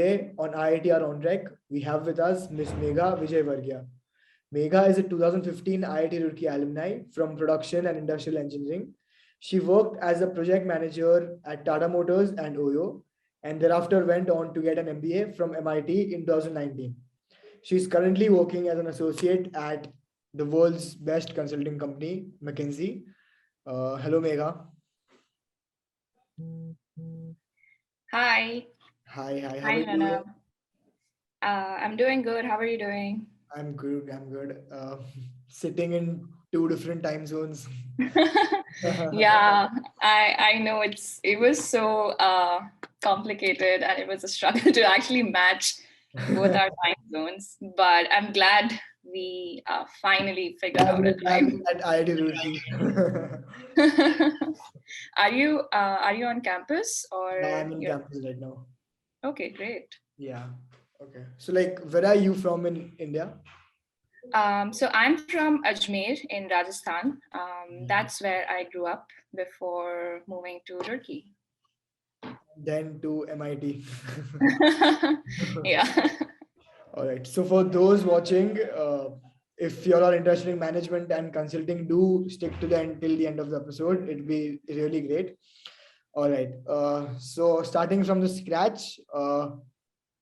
today on IITR onRec, we have with us Ms. Megha Vijayvargia. Megha is a 2015 IIT Roorkee alumni from Production and Industrial Engineering. She worked as a project manager at Tata Motors and Oyo, and thereafter went on to get an MBA from MIT in 2019. She is currently working as an associate at the world's best consulting company, McKinsey. Hello, Megha. Hi. Hi. How are Hi, you doing? Janam. I'm doing good. How are you doing? I'm good. Sitting in two different time zones. Yeah, I know it was so complicated and it was a struggle to actually match both our time zones. But I'm glad we finally figured out a I'm time. at IIT Roorkee. Are you on campus Yeah, or I'm in you're campus right now. okay? Great. Yeah. Okay. So, like, where are you from in India? So I'm from Ajmer in Rajasthan. That's where I grew up before moving to Turkey. Then to MIT. Yeah. All right. So for those watching, if you're all interested in management and consulting, do stick to the end till the end of the episode. It'll be really great. All right. So starting from the scratch,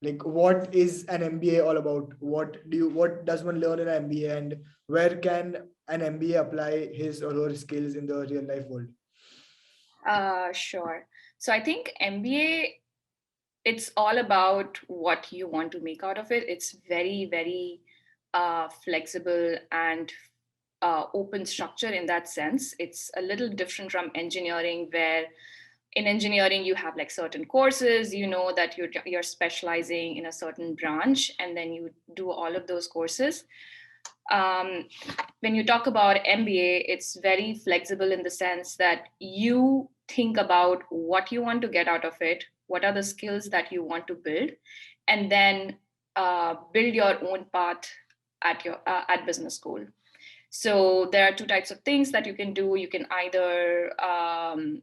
like what is an MBA all about? What does one learn in an MBA, and where can an MBA apply his or her skills in the real life world? Sure. So I think MBA, it's all about what you want to make out of it. It's very, very flexible and open structure in that sense. It's a little different from engineering, where in engineering you have like certain courses, you know that you're specializing in a certain branch, and then you do all of those courses. um, when you talk about MBA, it's very flexible in the sense that you think about what you want to get out of it, what are the skills that you want to build, and then build your own path at business school. So there are two types of things that you can do. You can either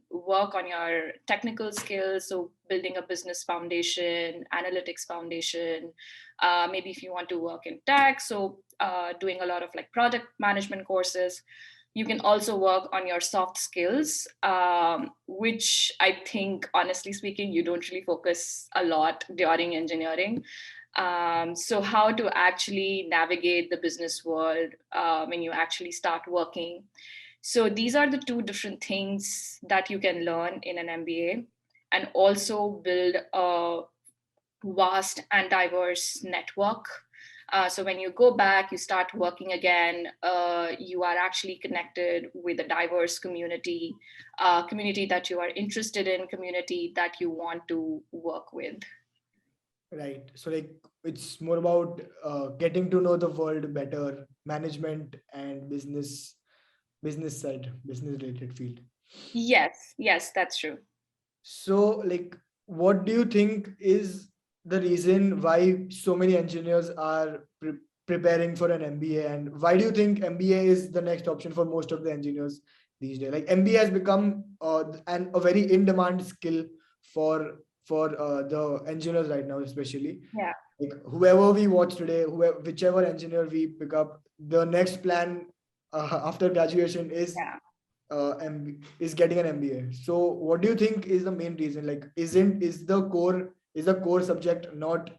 work on your technical skills, so building a business foundation, analytics foundation. Maybe if you want to work in tech, so doing a lot of like project management courses. You can also work on your soft skills, which I think, honestly speaking, you don't really focus a lot during engineering. So how to actually navigate the business world when you actually start working. So these are the two different things that you can learn in an MBA, and also build a vast and diverse network. So when you go back, you start working again, you are actually connected with a diverse community, community that you are interested in, community that you want to work with. Right. So like it's more about getting to know the world better, management and business side, business related field. Yes, that's true. So like what do you think is the reason why so many engineers are preparing for an MBA, and why do you think MBA is the next option for most of the engineers these days? Like MBA has become a very in demand skill for the engineers right now, especially Yeah. like whoever we watch today, whichever engineer we pick up, the next plan after graduation Yeah. is getting an MBA. So what do you think is the main reason? Like, is the core subject not?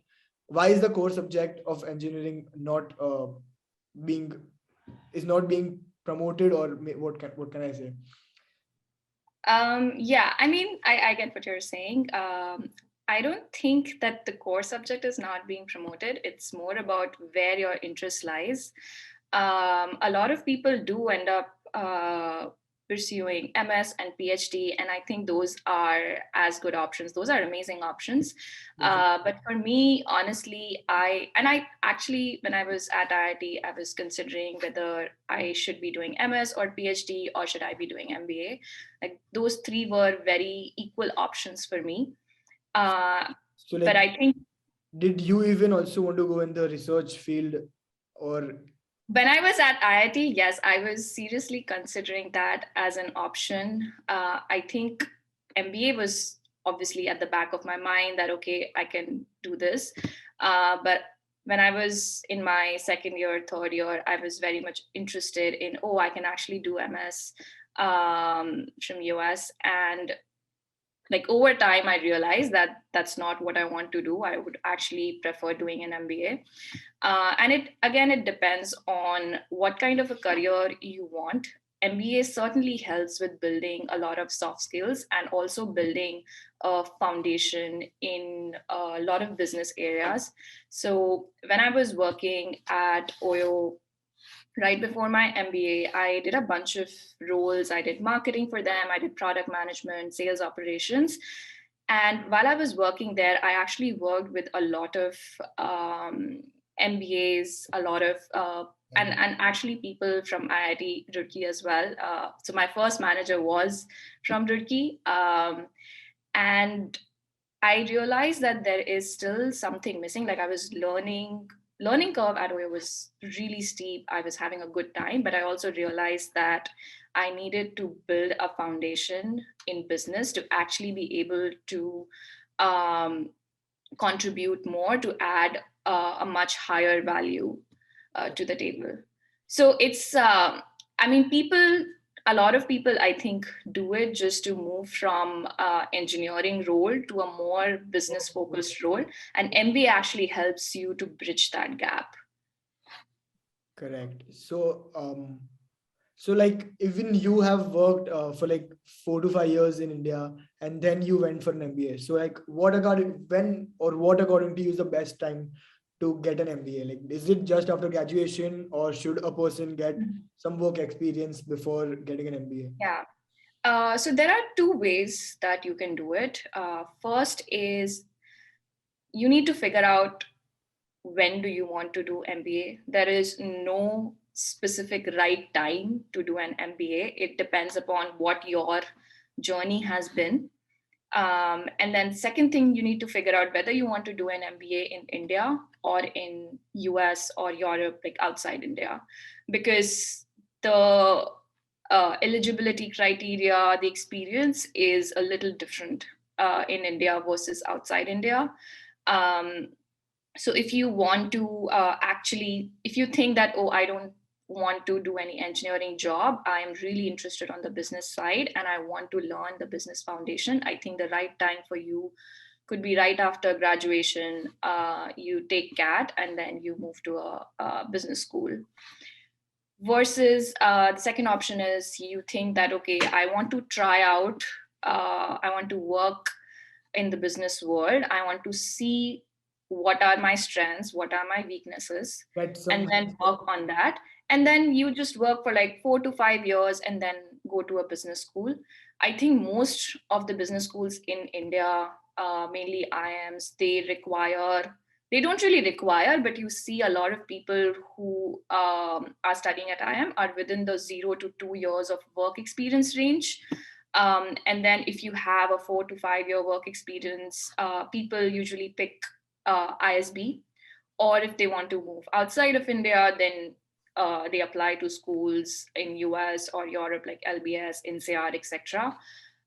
Why is the core subject of engineering not being not being promoted, or what can I say? Yeah, I mean, I get what you're saying. I don't think that the core subject is not being promoted. It's more about where your interest lies. A lot of people do end up pursuing MS and PhD, and I think those are as good options. Those are amazing options. But for me, honestly, I actually, when I was at IIT, I was considering whether I should be doing MS or PhD, or should I be doing MBA. Like those three were very equal options for me. So But like, I think did you even also want to go in the research field, or when I was at IIT, yes, I was seriously considering that as an option. I think MBA was obviously at the back of my mind, that, okay, I can do this. But when I was in my second year, third year, I was very much interested in, I can actually do MS from US. And like over time, I realized that that's not what I want to do. I would actually prefer doing an MBA. And it depends on what kind of a career you want. MBA certainly helps with building a lot of soft skills and also building a foundation in a lot of business areas. So when I was working at OYO right before my MBA, I did a bunch of roles. I did marketing for them, I did product management, sales operations. And while I was working there, I actually worked with a lot of MBAs, a lot of and actually people from IIT Roorkee as well. So my first manager was from Roorkee, and I realized that there is still something missing. Like I was learning curve at OYO was really steep. I was having a good time, but I also realized that I needed to build a foundation in business to actually be able to contribute more, to add a much higher value to the table. So it's, a lot of people, I think, do it just to move from engineering role to a more business focused role. And MBA actually helps you to bridge that gap. Correct. So like even you have worked for like 4 to 5 years in India, and then you went for an MBA. So like what according to you is the best time to get an MBA? Like, is it just after graduation, or should a person get some work experience before getting an MBA? Yeah. So there are two ways that you can do it. First is you need to figure out when do you want to do MBA. There is no specific right time to do an MBA. It depends upon what your journey has been. And then second thing, you need to figure out whether you want to do an MBA in India or in US or Europe, like outside India, because the eligibility criteria, the experience is a little different in India versus outside India. So if you want to if you think that, I don't want to do any engineering job, I'm really interested on the business side and I want to learn the business foundation, I think the right time for you could be right after graduation. You take CAT and then you move to a business school. Versus the second option is you think that, okay, I want to try out, I want to work in the business world, I want to see what are my strengths, what are my weaknesses, and then work on that. And then you just work for like 4 to 5 years and then go to a business school. I think most of the business schools in India, mainly IIMs, they don't really require, but you see a lot of people who are studying at IIM are within the 0 to 2 years of work experience range. And then if you have a 4 to 5 year work experience, people usually pick ISB, or if they want to move outside of India, then they apply to schools in US or Europe, like LBS, INSEAD, etc.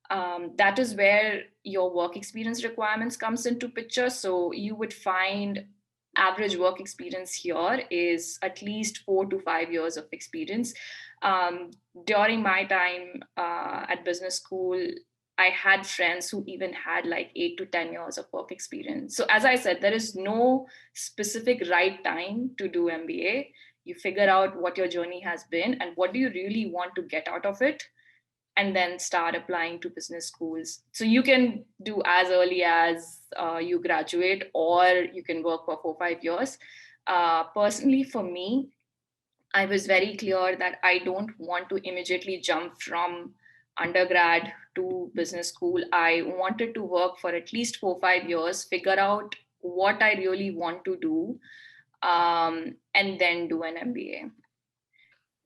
That is where your work experience requirements comes into picture. So you would find average work experience here is at least 4 to 5 years of experience. During my time at business school, I had friends who even had like 8 to 10 years of work experience. So as I said, there is no specific right time to do MBA. You figure out what your journey has been and what do you really want to get out of it, and then start applying to business schools. So you can do as early as you graduate, or you can work for 4 or 5 years. Personally, for me, I was very clear that I don't want to immediately jump from undergrad to business school. I wanted to work for at least 4 or 5 years, figure out what I really want to do, and then do an MBA.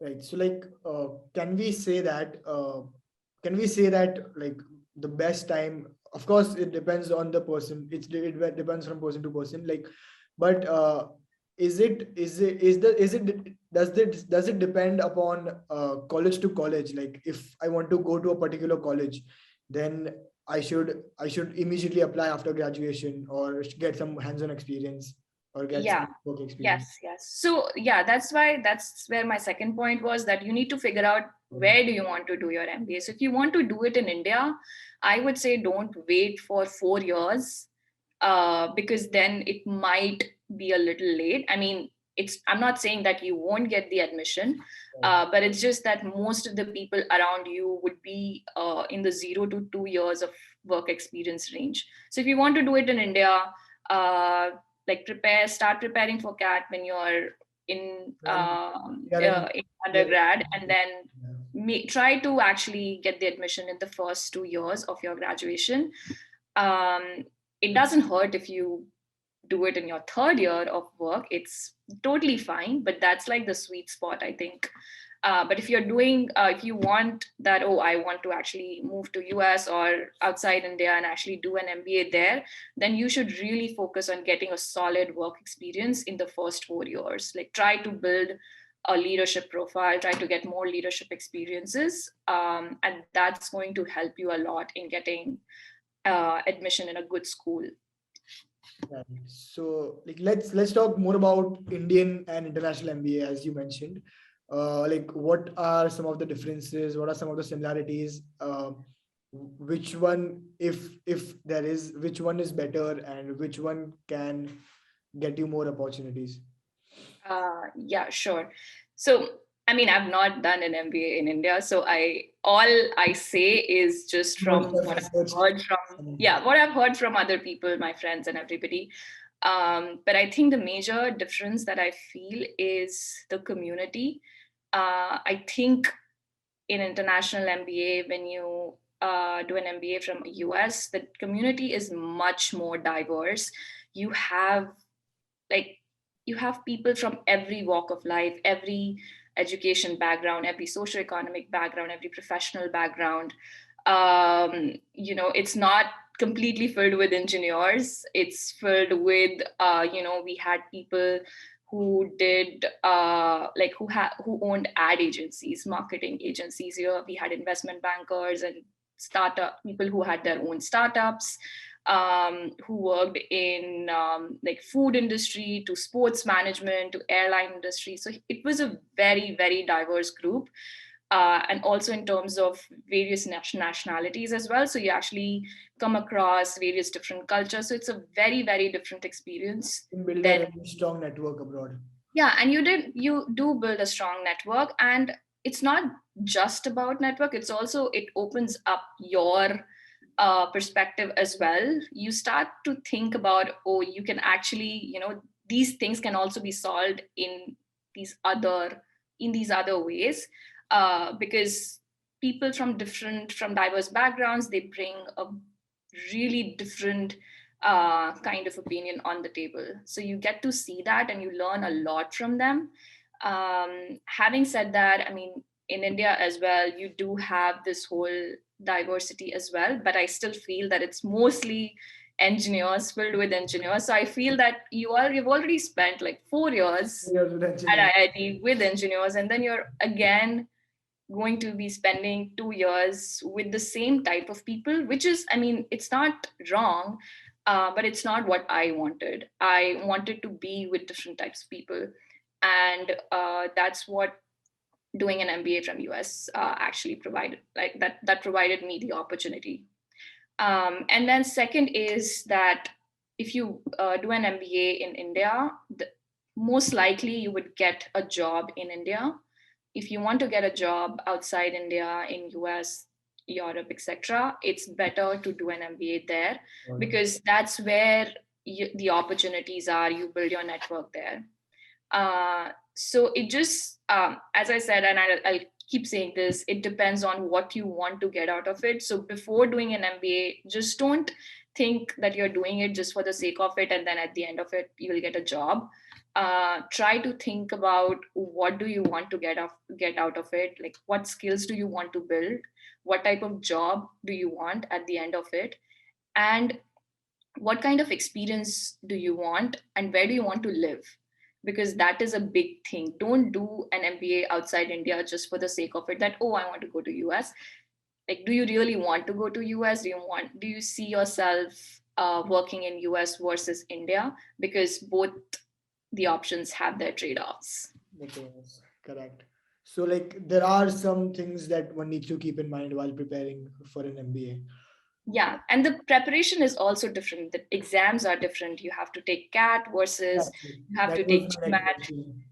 Right. So like, can we say that like the best time, of course, it depends on the person. It depends from person to person. Like, but does it depend upon college to college? Like if I want to go to a particular college, then I should immediately apply after graduation or get some hands-on experience or get Yeah. some work experience? Yes. So yeah, that's where my second point was, that you need to figure out where do you want to do your MBA. So if you want to do it in India, I would say don't wait for 4 years, because then it might be a little late. I mean, I'm not saying that you won't get the admission, but it's just that most of the people around you would be in the 0 to 2 years of work experience range. So if you want to do it in India, uh, like start preparing for CAT when you're in When we are in, in we are undergrad, and then yeah. try to actually get the admission in the first 2 years of your graduation. um, it doesn't hurt if you do it in your third year of work. It's totally fine, but that's like the sweet spot, I think. But if you're doing, if you want that, oh, I want to actually move to US or outside India and actually do an MBA there, then you should really focus on getting a solid work experience in the first 4 years. Like try to build a leadership profile, try to get more leadership experiences, and that's going to help you a lot in getting admission in a good school. Right. So like let's talk more about Indian and international MBA as you mentioned. Like what are some of the differences? What are some of the similarities? Which one, if there is, which one is better, and which one can get you more opportunities? Yeah, sure. So, I mean, I've not done an MBA in India, so all I say is just What from you what have I've researched? heard from, yeah, what I've heard from other people, my friends and everybody. But I think the major difference that I feel is the community. I think in international MBA, when you do an MBA from US, the community is much more diverse. You have like you have people from every walk of life, every education background, every socioeconomic background, every professional background. It's not completely filled with engineers. It's filled with we had people who did who owned ad agencies, marketing agencies. Here we had investment bankers and startup people who had their own startups, who worked in like food industry to sports management to airline industry. So it was a very, very diverse group. And also in terms of various nationalities as well. So you actually come across various different cultures. So it's a very, very different experience You build than, a very strong network abroad. yeah, and you do build a strong network. And it's not just about network, it opens up your perspective as well. You start to think about, oh, you can actually, these things can also be solved these other in these other ways, because people from diverse backgrounds, they bring a really different kind of opinion on the table. So you get to see that and you learn a lot from them. Having said that, I mean, in India as well, you do have this whole diversity as well, but I still feel that it's mostly engineers, filled with engineers. So I feel that you've already spent like 4 years Years with at engineering. IIT with engineers, and then you're again going to be spending 2 years with the same type of people, which is, I mean, it's not wrong, but it's not what I wanted. I wanted to be with different types of people. And that's what doing an MBA from US actually provided, like that provided me the opportunity. And then second is that if you do an MBA in India, most likely you would get a job in India. If you want to get a job outside India, in US, Europe, etc., it's better to do an MBA there, because that's where the opportunities are. You build your network there. So it just, as I said, and I'll keep saying this, it depends on what you want to get out of it. So before doing an MBA, just don't think that you're doing it just for the sake of it, and then at the end of it, you will get a job. Try to think about what do you want to get out of it, like what skills do you want to build, what type of job do you want at the end of it, and what kind of experience do you want, and where do you want to live, because that is a big thing. Don't do an MBA outside India just for the sake of it, that, oh, I want to go to US. like, do you really want to go to US? Do you see yourself working in US versus India? Because both the options have their trade-offs. Okay, yes, correct. So like there are some things that one needs to keep in mind while preparing for an MBA. Yeah, and the preparation is also different. The exams are different. You have to take CAT versus Exactly. you have That to was take my next GMAT. question.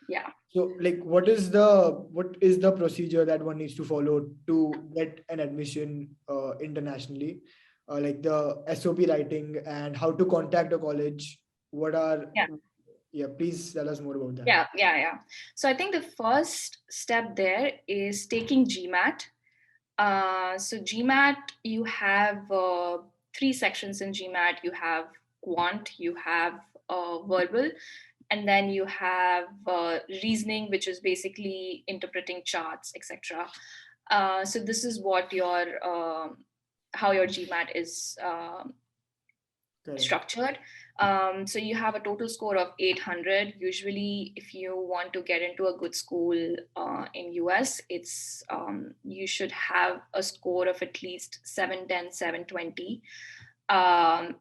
Yeah. So like what is the procedure that one needs to follow to get an admission internationally? Like the SOP writing and how to contact a college. What are Yeah. Yeah, please tell us more about that. Yeah. So I think the first step there is taking GMAT. So GMAT, you have three sections in GMAT. You have quant, you have verbal, and then you have reasoning, which is basically interpreting charts, etc. So this is what your how your GMAT is Correct. structured. So you have a total score of 800. Usually, if you want to get into a good school in US, it's you should have a score of at least 710, 720.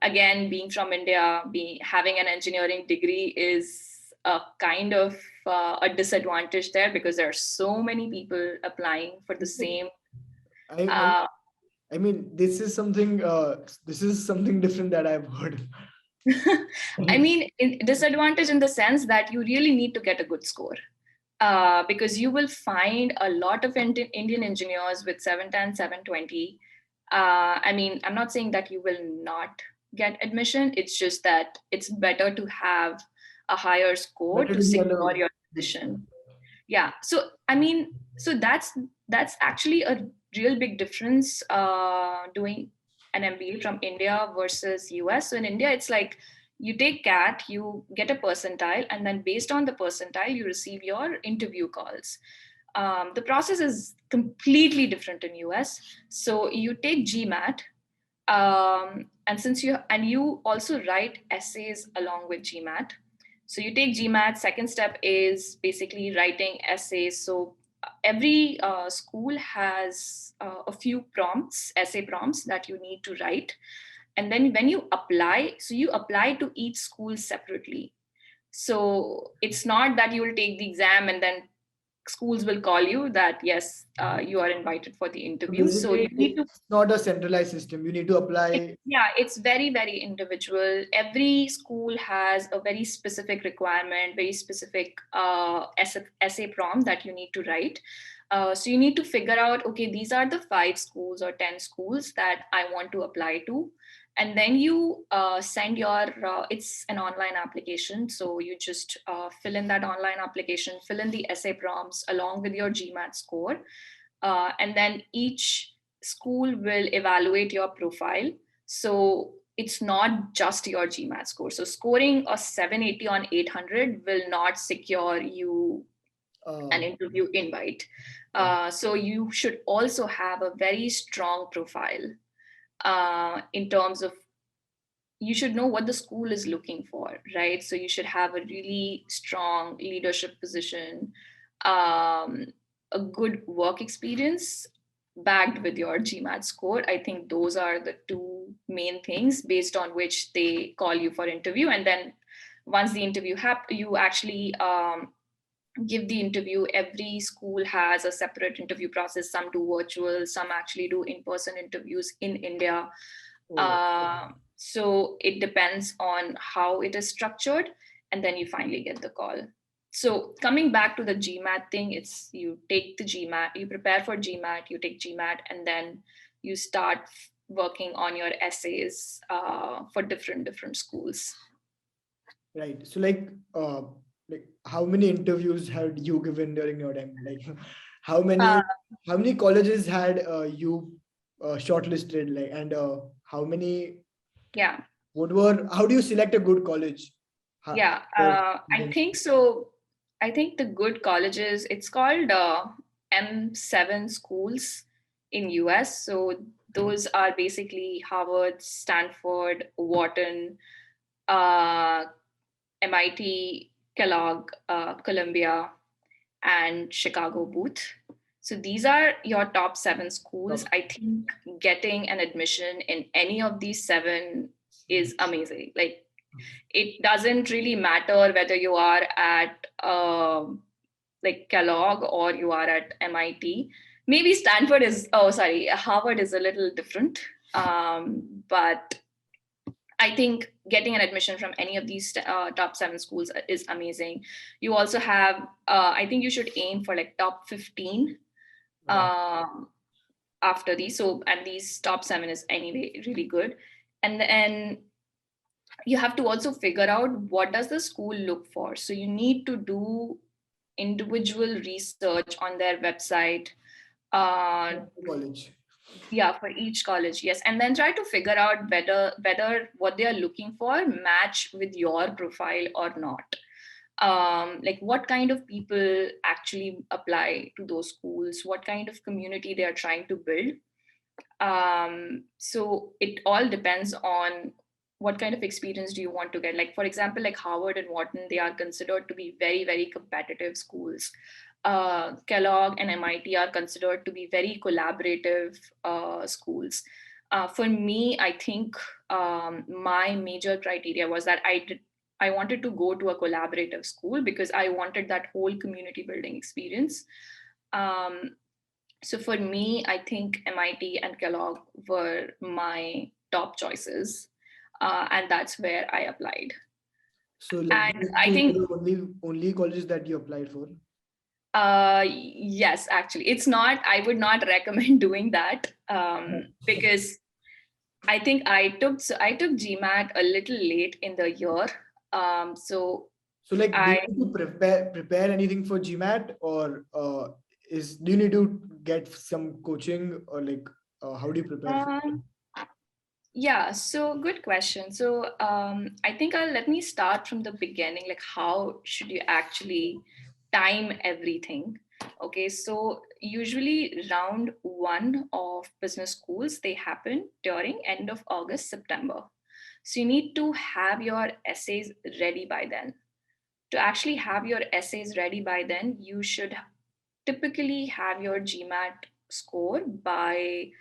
Again, being from India, having an engineering degree is a kind of a disadvantage there because there are so many people applying for the same. I, I Uh, I mean, this is something different that I've heard. I mean, disadvantage in the sense that you really need to get a good score. Because you will find a lot of Indian engineers with 710, 720. I mean, I'm not saying that you will not get admission. It's just that it's better to have a higher score Better to to be secure alone. your position. Yeah. So, I mean, so that's actually a real big difference doing an MBA from India versus US. So in India, it's like you take CAT, you get a percentile, and then based on the percentile, you receive your interview calls. The process is completely different in US. So you take GMAT, and you also write essays along with GMAT. So you take GMAT. Second step is basically writing essays. So every school has a few prompts, essay prompts that you need to write. And then when you apply, so you apply to each school separately. So it's not that you will take the exam and then schools will call you that, yes, you are invited for the So interview. So basically, you need to it's not a centralized system. You need to apply. yeah, it's very, very individual. Every school has a very specific requirement, very specific essay prompt that you need to write. So you need to figure out, okay, these are the 5 schools or 10 schools that I want to apply to. And then you send it's an online application. So you just fill in that online application, fill in the essay prompts along with your GMAT score. And then each school will evaluate your profile. So it's not just your GMAT score. So scoring a 780 on 800 will not secure you an Uh, interview invite. correct. So you should also have a very strong profile in terms of you should know what the school is looking for, right? So you should have a really strong leadership position, a good work experience backed with your GMAT score. I think those are the two main things based on which they call you for interview. And then once the interview you actually give the interview. Every school has a separate interview process. Some do virtual, some actually do in-person interviews in India. Oh, So it depends on how it is structured, and then you finally get the call. So coming back to the GMAT thing, it's you take the GMAT, you prepare for GMAT, you take GMAT, and then you start working on your essays for different schools. right. So like how many interviews had you given during your time? Like how Uh, many how many colleges had you shortlisted? Like and how many yeah, how do you select a good college? yeah. For I students? think so. I think the good colleges, it's called M7 schools in US. So those are basically Harvard, Stanford, Wharton, uh, MIT, Kellogg, Columbia, and Chicago Booth. So these are your top 7 schools. I think getting an admission in any of these 7 is amazing. Like, it doesn't really matter whether you are at like Kellogg or you are at MIT. Maybe Harvard is a little different. But I think getting an admission from any of these top 7 schools is amazing. You also have, I think you should aim for like top 15 after these. So, and these top 7 is anyway really good. And then you have to also figure out what does the school look for. So you need to do individual research on their website. College. Yeah, for each college, yes. And then try to figure out whether what they are looking for match with your profile or not. Like, what kind of people actually apply to those schools, what kind of community they are trying to build. So it all depends on what kind of experience do you want to get. Like, for example, like Harvard and Wharton, they are considered to be very, very competitive schools. Kellogg and MIT are considered to be very collaborative schools. For me, I think my major criteria was that I wanted to go to a collaborative school because I wanted that whole community building experience. So for me, I think MIT and Kellogg were my top choices. And that's where I applied. So like, and I think the only colleges that you applied for? Yes, actually, it's not. I would not recommend doing that because I think I took GMAT a little late in the year. So like, do you need to prepare anything for GMAT, or do you need to get some coaching, or like how do you prepare? Yeah, so good question. So I think let me start from the beginning. Like, how should you actually time everything? Okay, so usually round 1 of business schools, they happen during end of August, September. So you need to have your essays ready by then. To actually have your essays ready by then, you should typically have your GMAT score by,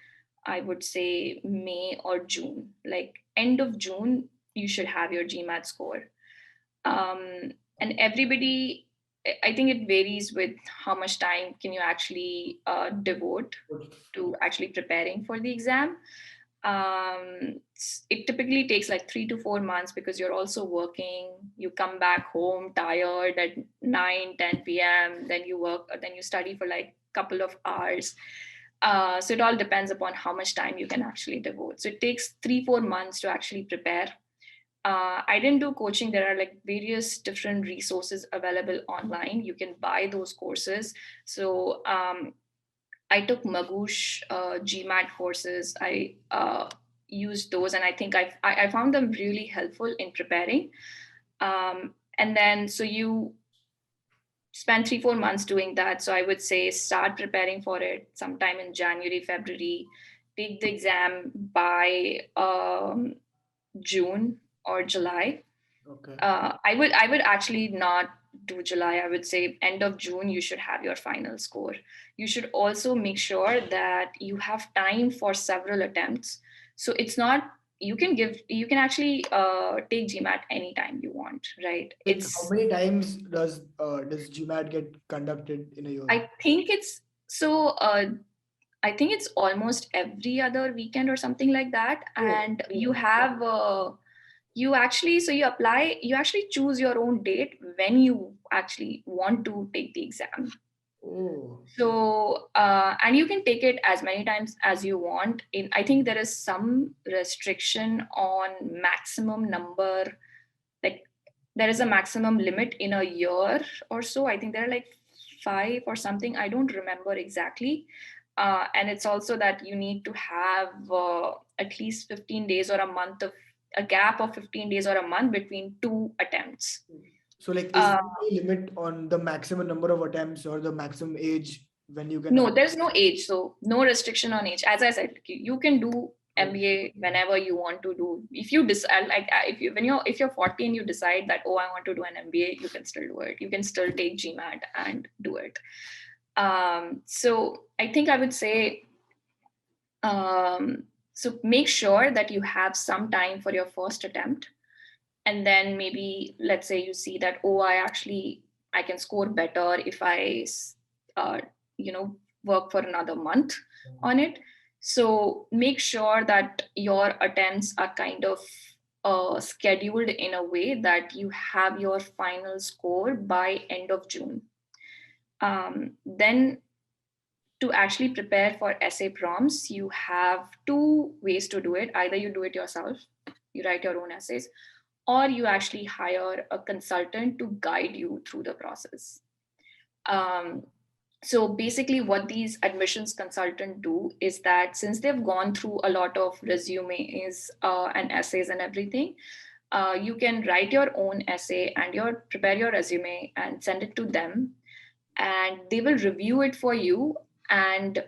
I would say, May or June. Like end of June, you should have your GMAT score. And everybody, I think it varies with how much time can you actually devote to actually preparing for the exam. It typically takes like 3 to 4 months because you're also working. You come back home tired at 9-10 p.m. Then you work, then you study for like a couple of hours. So it all depends upon how much time you can actually devote. So it takes 3-4 months to actually prepare. I didn't do coaching. There are like various different resources available online. You can buy those courses. So I took Magoosh GMAT courses. I used those, and I think I found them really helpful in preparing. And then, so you spend 3-4 months doing that. So I would say start preparing for it sometime in January, February. Take the exam by June or July. Okay. I would actually not do July. I would say end of June, you should have your final score. You should also make sure that you have time for several attempts. So it's not, you can actually take GMAT anytime you want, right? Like, how many times does GMAT get conducted in a year? I think it's I think it's almost every other weekend or something like that. And you have you actually choose your own date when you actually want to take the exam. So and you can take it as many times as you want. I think there is some restriction on maximum number, like there is a maximum limit in a year or so. I think there are like 5 or something, I don't remember exactly. And it's also that you need to have at least 15 days or a gap of 15 days or a month between 2 attempts. So like, is there any limit on the maximum number of attempts or the maximum age when you can? No, there's no age. So no restriction on age. As I said, you can do MBA whenever you want to do. If you decide, like if you're 40 and you decide that, oh, I want to do an MBA, you can still do it. You can still take GMAT and do it. So I think I would say, so make sure that you have some time for your first attempt. And then maybe, let's say you see that, oh, I can score better if I, uh, work for another month on it. So make sure that your attempts are kind of scheduled in a way that you have your final score by end of June. Then to actually prepare for essay prompts, you have two ways to do it. Either you do it yourself, you write your own essays, or you actually hire a consultant to guide you through the process. So basically what these admissions consultants do is that since they've gone through a lot of resumes and essays and everything, you can write your own essay and prepare your resume and send it to them, and they will review it for you and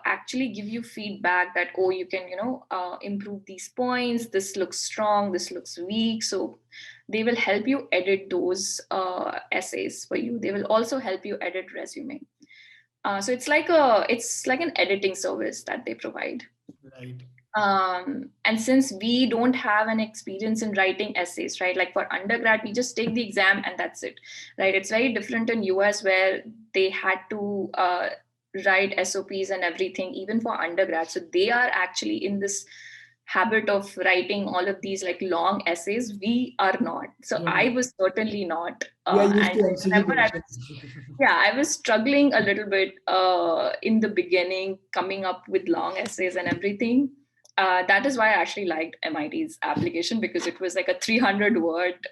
actually give you feedback that, oh, you can improve these points, this looks strong, this looks weak. So they will help you edit those essays for you. They will also help you edit resume. So it's like an editing service that they provide. Right. And since we don't have an experience in writing essays, right? Like for undergrad, we just take the exam and that's it, right? It's very different in US where they had to write SOPs and everything, even for undergrad. So they are actually in this habit of writing all of these like long essays. We are not. So I was certainly not. We are used And to I MCQ remember questions. I was struggling a little bit in the beginning, coming up with long essays and everything. That is why I actually liked MIT's application, because it was like a 300-word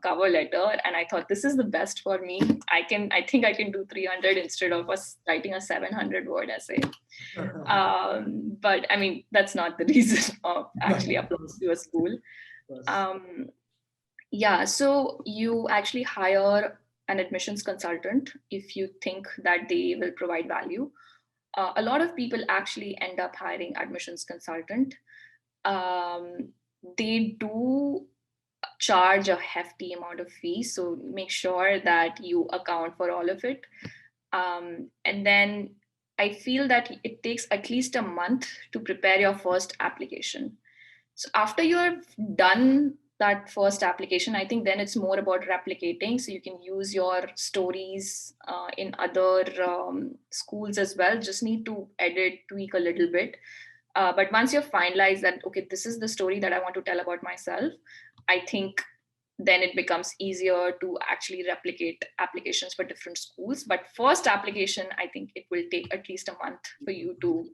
cover letter, and I thought this is the best for me. I think I can do 300 instead of us writing a 700-word essay. But I mean, that's not the reason of actually applying to a school. So you actually hire an admissions consultant if you think that they will provide value. A lot of people actually end up hiring admissions consultant. They do charge a hefty amount of fees, so make sure that you account for all of it. And then I feel that it takes at least a month to prepare your first application. So after you're done that first application, I think then it's more about replicating. So you can use your stories in other schools as well. Just need to edit, tweak a little bit. But once you've finalized that, okay, this is the story that I want to tell about myself, I think then it becomes easier to actually replicate applications for different schools. But first application, I think it will take at least a month for you to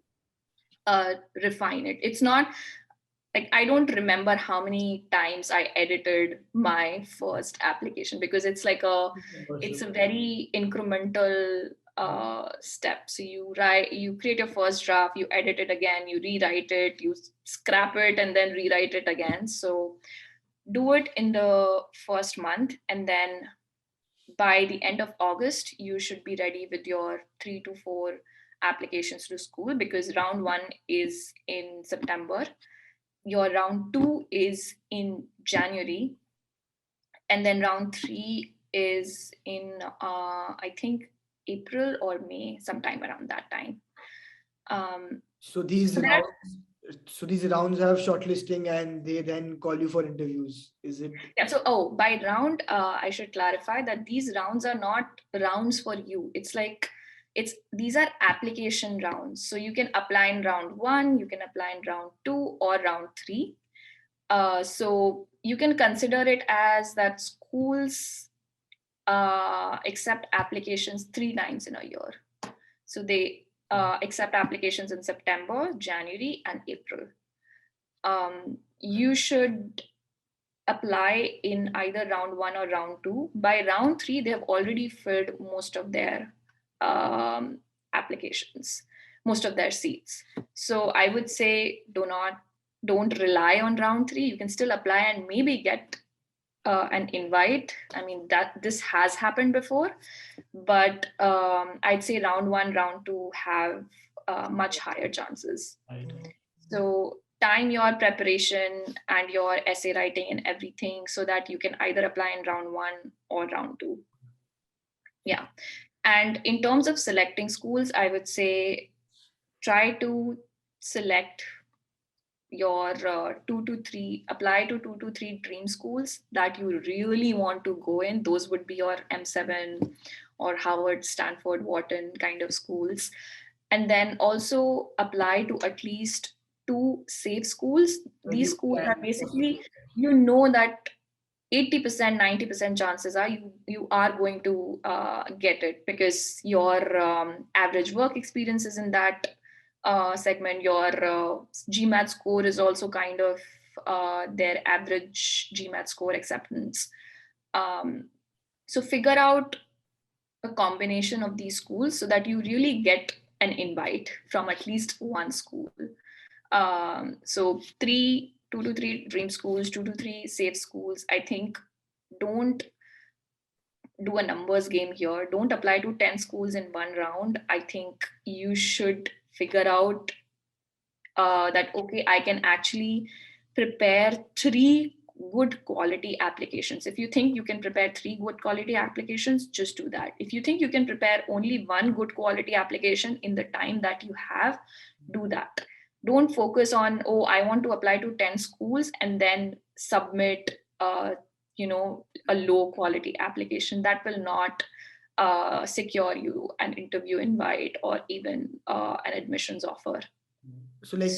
refine it. It's not like, I don't remember how many times I edited my first application, because it's a very incremental step. So you create your first draft, you edit it again, you rewrite it, you scrap it, and then rewrite it again. So do it in the first month, and then by the end of August, you should be ready with your 3 to 4 applications to school, because round 1 is in September. Your round 2 is in January, and then round 3 is in I think April or May, sometime around that time. So these rounds have shortlisting, and they then call you for interviews. Is it? Yeah. So by round, I should clarify that these rounds are not rounds for you. These are application rounds. So you can apply in round 1, you can apply in round 2 or round 3. So you can consider it as that schools accept applications 3 times in a year. So they accept applications in September, January, and April. You should apply in either round 1 or round 2. By round 3, they have already filled most of their applications, most of their seats. So I would say don't rely on round 3. You can still apply and maybe get an invite. I mean, that this has happened before, but I'd say round 1, round 2 have much higher chances. Right. So time your preparation and your essay writing and everything so that you can either apply in round 1 or round 2. Yeah. And in terms of selecting schools, I would say try to select your apply to 2 to 3 dream schools that you really want to go in. Those would be your M7 or Harvard, Stanford, Wharton kind of schools. And then also apply to at least 2 safe schools. Like These you schools are can basically, possibly. you know that 80%, 90% chances are you are going to get it, because your average work experience is in that segment. Your GMAT score is also kind of their average GMAT score acceptance. um, so figure out a combination of these schools so that you really get an invite from at least one school. So 2 to 3 dream schools, 2 to 3 safe schools. I think don't do a numbers game here. Don't apply to 10 schools in one round. I think you should figure out that, okay, I can actually prepare 3 good quality applications. If you think you can prepare 3 good quality applications, just do that. If you think you can prepare only 1 good quality application in the time that you have, do that. Don't focus on, oh, I want to apply to 10 schools and then submit a low quality application. That will not secure you an interview invite or even an admissions offer. So like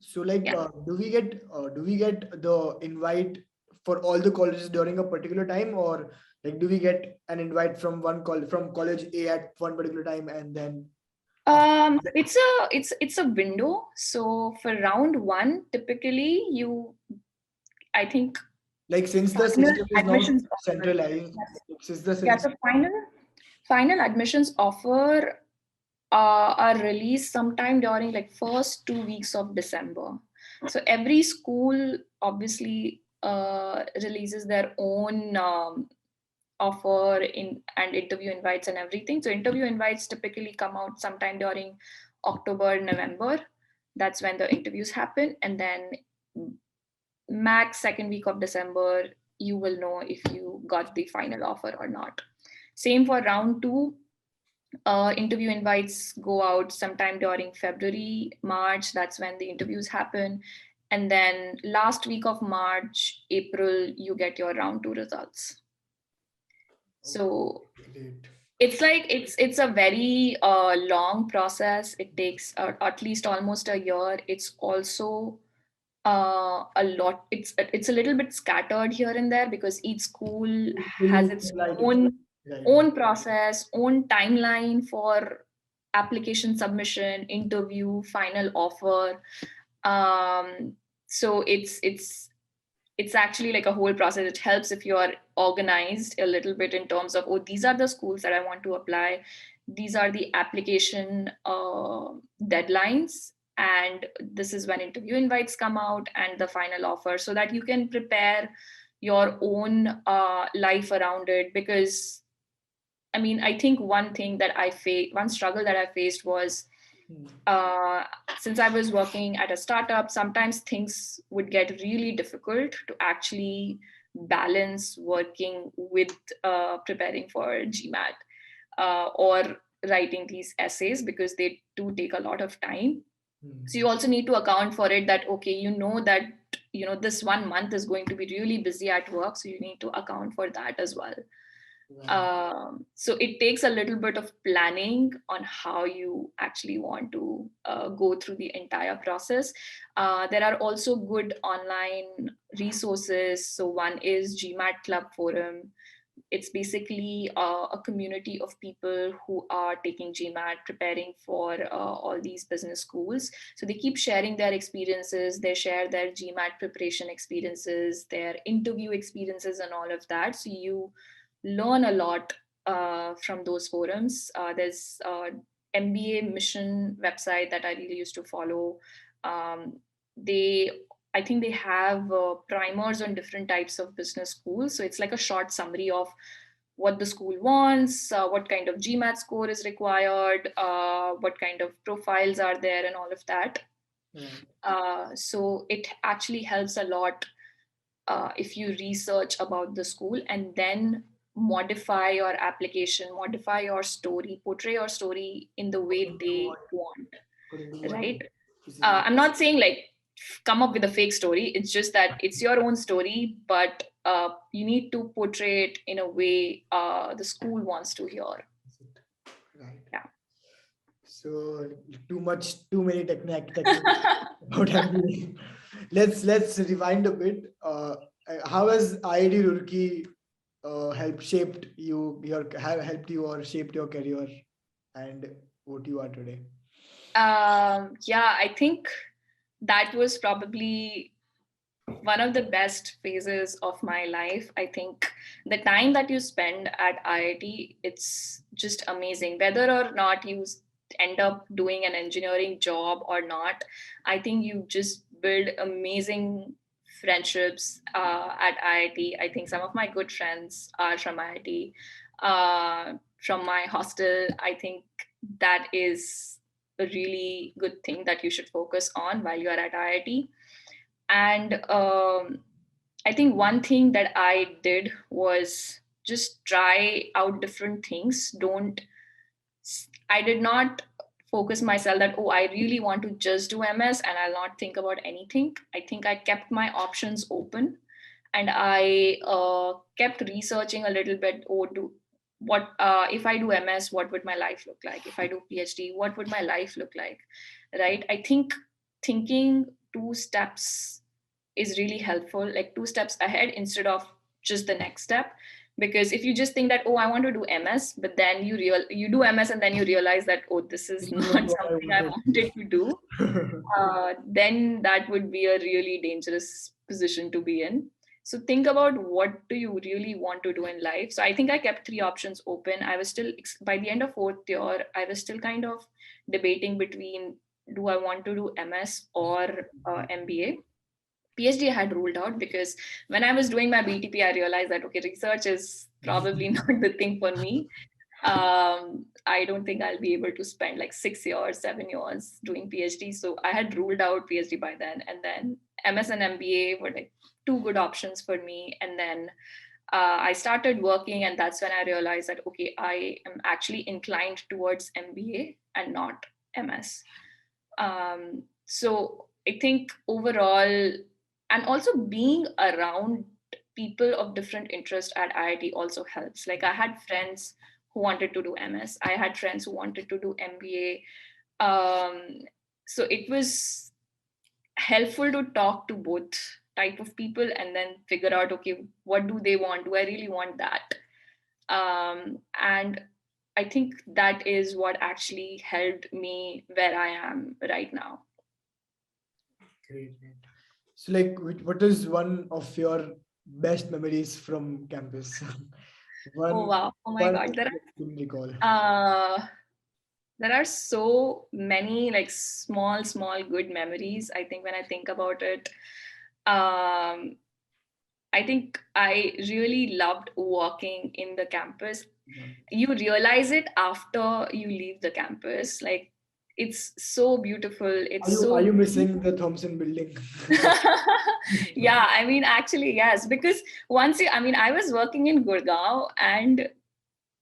So yeah. do we get the invite for all the colleges during a particular time, or like do we get an invite from from college A at one particular time and then after? It's a window. So for round one, typically I think Like since the final system is now admissions offer. centralized, since the Yeah, system. so final admissions offer are released sometime during like first 2 weeks of December. So every school obviously releases their own offer in and interview invites and everything. So interview invites typically come out sometime during October, November. That's when the interviews happen, and then max second week of December, you will know if you got the final offer or not. Same for round two. Interview invites go out sometime during February, March. That's when the interviews happen. And then last week of March, April, you get your round two results. So Great. it's a very long process. It takes at least almost a year. It's also a lot. It's a little bit scattered here and there because each school has Fully its right. own process, own timeline for application submission, interview, final offer. So it's actually like a whole process. It helps if you are organized a little bit in terms of, oh, these are the schools that I want to apply. These are the application deadlines. And this is when interview invites come out and the final offer, so that you can prepare your own life around it. Because, I mean, I think one struggle that I faced was, since I was working at a startup, sometimes things would get really difficult to actually balance working with preparing for GMAT or writing these essays, because they do take a lot of time. So you also need to account for it, that, okay, that this 1 month is going to be really busy at work, so you need to account for that as well. So it takes a little bit of planning on how you actually want to go through the entire process. There are also good online resources. So one is GMAT Club Forum. It's basically a community of people who are taking GMAT, preparing for all these business schools. So they keep sharing their experiences. They share their GMAT preparation experiences, their interview experiences, and all of that. So you learn a lot from those forums. There's MBA Mission website that I really used to follow. They I think they have primers on different types of business schools. So it's like a short summary of what the school wants, what kind of GMAT score is required, what kind of profiles are there, and all of that. So it actually helps a lot if you research about the school. And then modify your application, modify your story, portray your story in the way they want, right? I'm not saying like come up with a fake story. It's just that it's your own story, but you need to portray it in a way the school wants to hear. Right. Yeah. So too many techniques about MBA. Let's rewind a bit. How has IIT Roorkee helped you or shaped your career and what you are today? Yeah, I think that was probably one of the best phases of my life. I think the time that you spend at IIT, it's just amazing. Whether or not you end up doing an engineering job or not, I think you just build amazing friendships at IIT. I think some of my good friends are from IIT. From my hostel, I think that is a really good thing that you should focus on while you are at IIT. And I think one thing that I did was just try out different things. I did not focus myself that, oh, I really want to just do MS and I'll not think about anything. I think I kept my options open, and I kept researching a little bit. What if I do MS, what would my life look like? If I do PhD, what would my life look like? Right? I think thinking 2 steps is really helpful, like 2 steps ahead instead of just the next step. Because if you just think that, oh, I want to do MS, but then you do MS and then you realize that, oh, this is not something I wanted to do, then that would be a really dangerous position to be in. So think about, what do you really want to do in life? So I think I kept 3 options open. I was still, by the end of 4th year, I was still kind of debating between, do I want to do MS or MBA? PhD I had ruled out, because when I was doing my BTP, I realized that, okay, research is probably not the thing for me. I don't think I'll be able to spend like 6 years, 7 years doing PhD. So I had ruled out PhD by then. And then MS and MBA were like 2 good options for me. And then I started working, and that's when I realized that, okay, I am actually inclined towards MBA and not MS. So I think overall, and also being around people of different interest at IIT also helps. Like I had friends who wanted to do MS. I had friends who wanted to do MBA. So it was helpful to talk to both type of people and then figure out, okay, what do they want? Do I really want that? And I think that is what actually helped me where I am right now. Great. So, like, what is one of your best memories from campus? Oh wow! Oh my God! There are so many like small good memories. I think when I think about it, I think I really loved walking in the campus. You realize it after you leave the campus. Like, it's so beautiful. Are you missing the Thompson building? Yeah, I mean, actually, yes. Because I was working in Gurgaon, and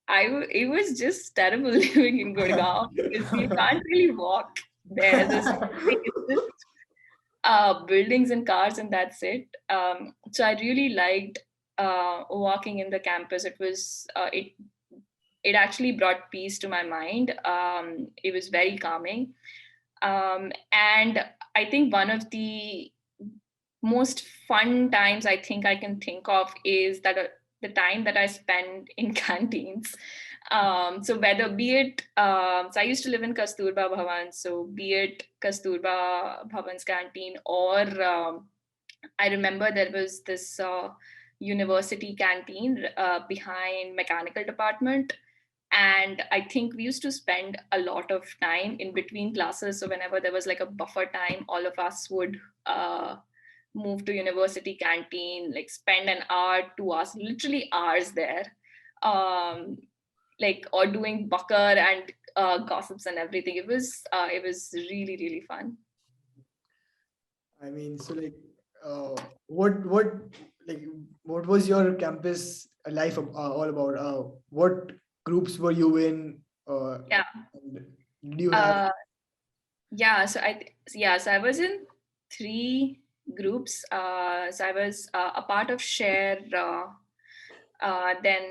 it was just terrible living in Gurgaon because you can't really walk there. It's just buildings and cars, and that's it. So I really liked walking in the campus. It actually brought peace to my mind. It was very calming. And I think one of the most fun times I think I can think of is that the time that I spend in canteens. So whether be it, so I used to live in Kasturba Bhavan, so be it Kasturba Bhavan's canteen, or I remember there was this university canteen behind mechanical department. And I think we used to spend a lot of time in between classes. So whenever there was like a buffer time, all of us would move to university canteen, like spend an hour, 2 hours, literally hours there, like, or doing bucker and gossips and everything. It was really fun. I mean, so like, what like what was your campus life all about? What groups were you in? Yeah. And did you have? So I was in 3 groups. So I was a part of Share, then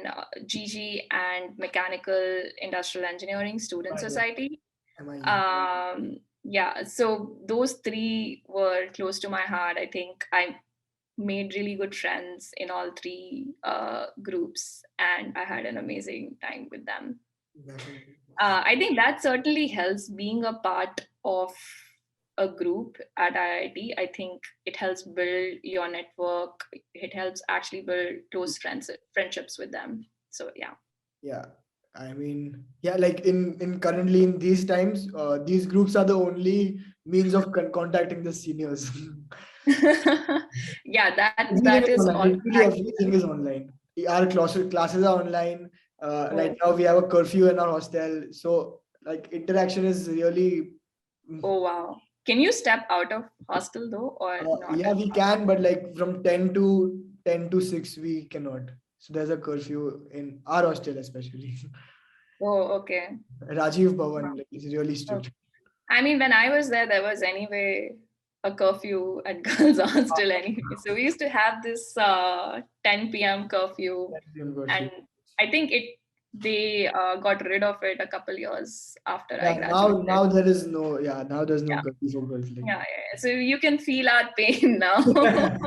GG and Mechanical Industrial Engineering Student Yeah, Society. MIE. Yeah, so those 3 were close to my heart. I think I made really good friends in all 3 groups, and I had an amazing time with them. Definitely. I think that certainly helps being a part of a group at IIT. I think it helps build your network. It helps actually build close friendships with them. So yeah. Yeah, I mean, yeah, like in currently in these times, these groups are the only means of contacting the seniors. Yeah, Everything that is is online. all Literally actually everything is online. Our classes are online. Right true. now we have a curfew in our hostel, so like interaction is really. Oh wow. Can you step out of hostel though or not? Yeah, we can, but like from 10 to 6 we cannot. So there's a curfew in our hostel, especially. Oh, okay. Rajiv Bhavan, like, is really Oh. strict. I mean, when I was there was anyway a curfew at girls' hostel anyway. So we used to have this 10 p.m. curfew, and Curfew. I think they got rid of it a couple years after I Yeah, graduated. now there's no Yeah, curfew for girls like yeah, yeah. So you can feel our pain now. that.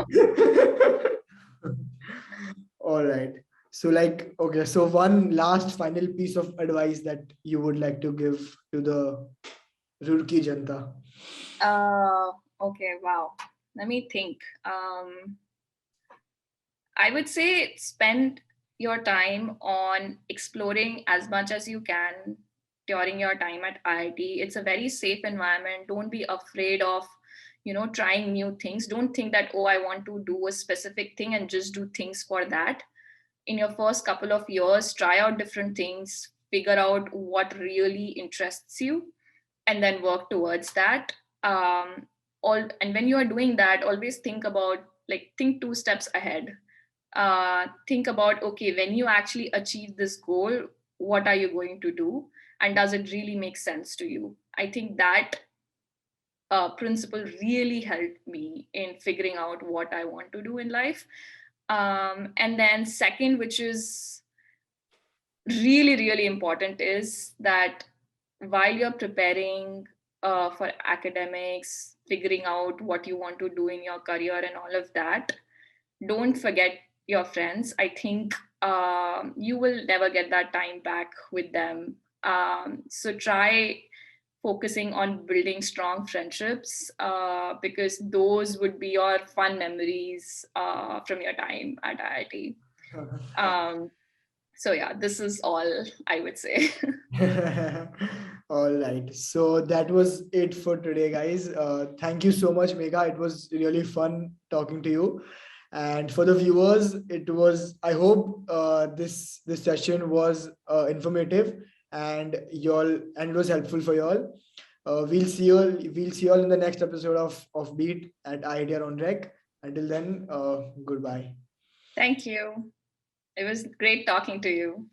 All right. So like, okay, so one last final piece of advice that you would like to give to the Rurki Janta. uh, okay, wow. Let me think. I would say spend your time on exploring as much as you can during your time at IIT. It's a very safe environment. Don't be afraid of, trying new things. Don't think that, oh, I want to do a specific thing and just do things for that. In your first couple of years, try out different things, figure out what really interests you, and then work towards that. And when you are doing that, always think 2 steps ahead. Think about, okay, when you actually achieve this goal, what are you going to do, and does it really make sense to you? I think that principle really helped me in figuring out what I want to do in life. And then second, which is really really important, is that while you're preparing for academics, figuring out what you want to do in your career and all of that, don't forget your friends. I think you will never get that time back with them. So try focusing on building strong friendships, because those would be your fun memories from your time at IIT. Um, so yeah, this is all I would say. All right. So that was it for today, guys. Thank you so much, Megha. It was really fun talking to you. And for the viewers, I hope this session was informative and it was helpful for y'all. We'll see you all in the next episode of Beat at IITR onRec. Until then, goodbye. Thank you. It was great talking to you.